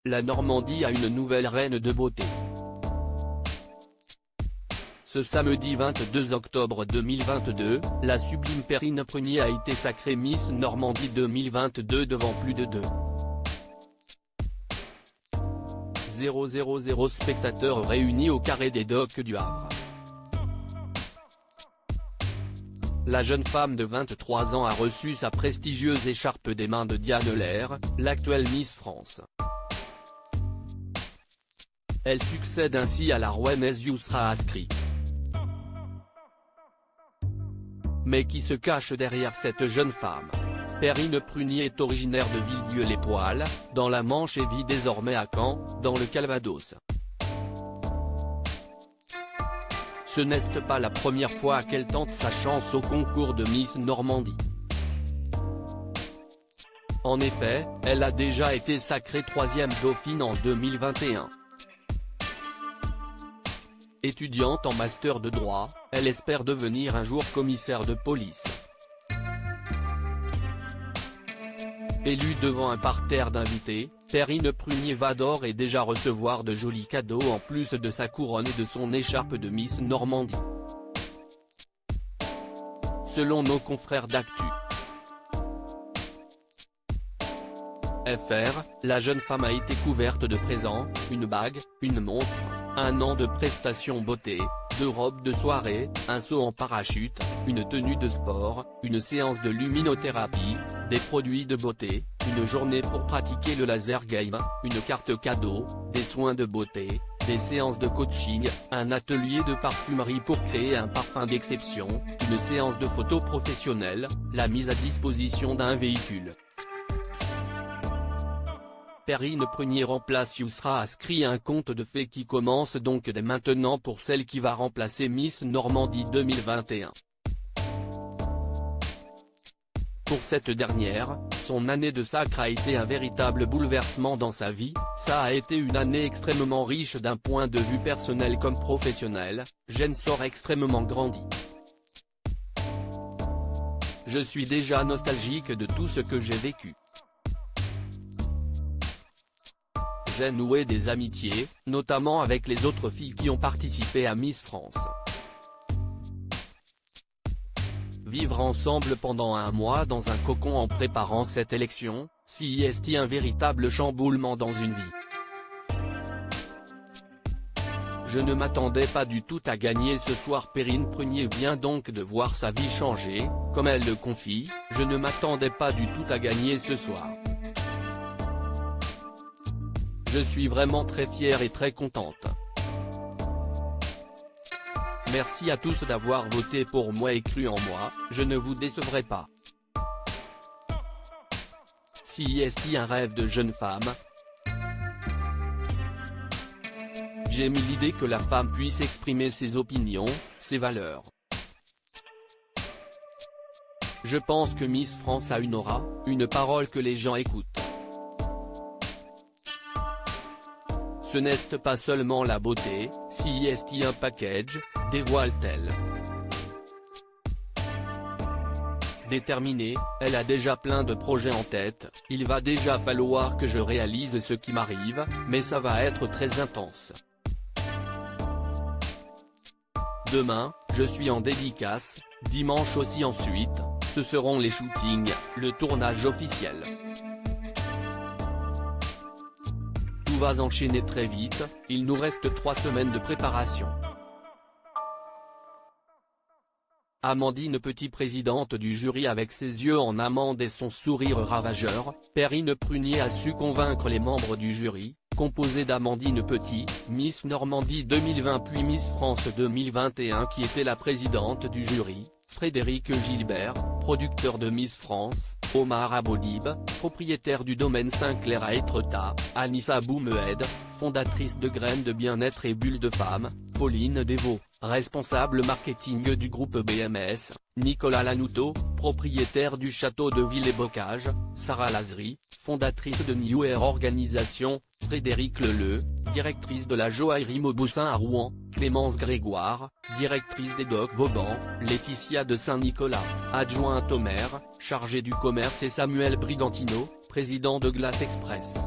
la Normandie a une nouvelle reine de beauté. Ce samedi 22 octobre 2022, la sublime Perrine Prunier a été sacrée Miss Normandie 2022 devant plus de 2,000 spectateurs réunis au Carré des Docks du Havre. La jeune femme de 23 ans a reçu sa prestigieuse écharpe des mains de Diane Lair, l'actuelle Miss France. Elle succède ainsi à la rouennaise Yousra Askri. Mais qui se cache derrière cette jeune femme? Perrine Prunier est originaire de Villedieu-les-Poêles, dans la Manche et vit désormais à Caen, dans le Calvados. Ce n'est pas la première fois qu'elle tente sa chance au concours de Miss Normandie. En effet, elle a déjà été sacrée 3e dauphine en 2021. Étudiante en master de droit, elle espère devenir un jour commissaire de police. Élue devant un parterre d'invités, Perrine Prunier va d'ores et déjà recevoir de jolis cadeaux en plus de sa couronne et de son écharpe de Miss Normandie. Selon nos confrères d'Actu FR, la jeune femme a été couverte de présents, une bague, une montre, un an de prestations beauté, 2 robes de soirée, un saut en parachute, une tenue de sport, une séance de luminothérapie, des produits de beauté, une journée pour pratiquer le laser game, une carte cadeau, des soins de beauté, des séances de coaching, un atelier de parfumerie pour créer un parfum d'exception, une séance de photo professionnelle, la mise à disposition d'un véhicule. Perrine Prunier remplace Yousra Askri, un conte de fées qui commence donc dès maintenant pour celle qui va remplacer Miss Normandie 2021. Pour cette dernière, son année de sacre a été un véritable bouleversement dans sa vie, ça a été une année extrêmement riche d'un point de vue personnel comme professionnel, j'en sors extrêmement grandi. Je suis déjà nostalgique de tout ce que j'ai vécu. J'ai noué des amitiés, notamment avec les autres filles qui ont participé à Miss France. Vivre ensemble pendant un mois dans un cocon en préparant cette élection, c'est un véritable chamboulement dans une vie. Je ne m'attendais pas du tout à gagner ce soir. Perrine Prunier vient donc de voir sa vie changer, comme elle le confie, je ne m'attendais pas du tout à gagner ce soir. Je suis vraiment très fière et très contente. Merci à tous d'avoir voté pour moi et cru en moi, je ne vous décevrai pas. C'est un rêve de jeune femme. J'ai mis l'idée que la femme puisse exprimer ses opinions, ses valeurs. Je pense que Miss France a une aura, une parole que les gens écoutent. Ce n'est pas seulement la beauté, c'est un package, dévoile-t-elle. Déterminée, elle a déjà plein de projets en tête, il va déjà falloir que je réalise ce qui m'arrive, mais ça va être très intense. Demain, je suis en dédicace, dimanche aussi ensuite, ce seront les shootings, le tournage officiel. Tout va s'enchaîner très vite, il nous reste 3 semaines de préparation. Amandine Petit, présidente du jury avec ses yeux en amande et son sourire ravageur, Perrine Prunier a su convaincre les membres du jury, composé d'Amandine Petit, Miss Normandie 2020 puis Miss France 2021 qui était la présidente du jury, Frédéric Gilbert, producteur de Miss France, Omar Aboudib, propriétaire du domaine Saint-Clair à Étretat, Anissa Boumehed, fondatrice de Graines de Bien-être et Bulles de Femmes, Pauline Devaux, responsable marketing du groupe BMS, Nicolas Lanouteau, propriétaire du château de Ville-et-Bocage, Sarah Lazeri, fondatrice de New Air Organisation, Frédéric Leleu, directrice de la joaillerie Mauboussin à Rouen, Clémence Grégoire, directrice des Docks Vauban, Laetitia de Saint-Nicolas, adjointe au maire, chargée du commerce et Samuel Brigantino, président de Glace Express.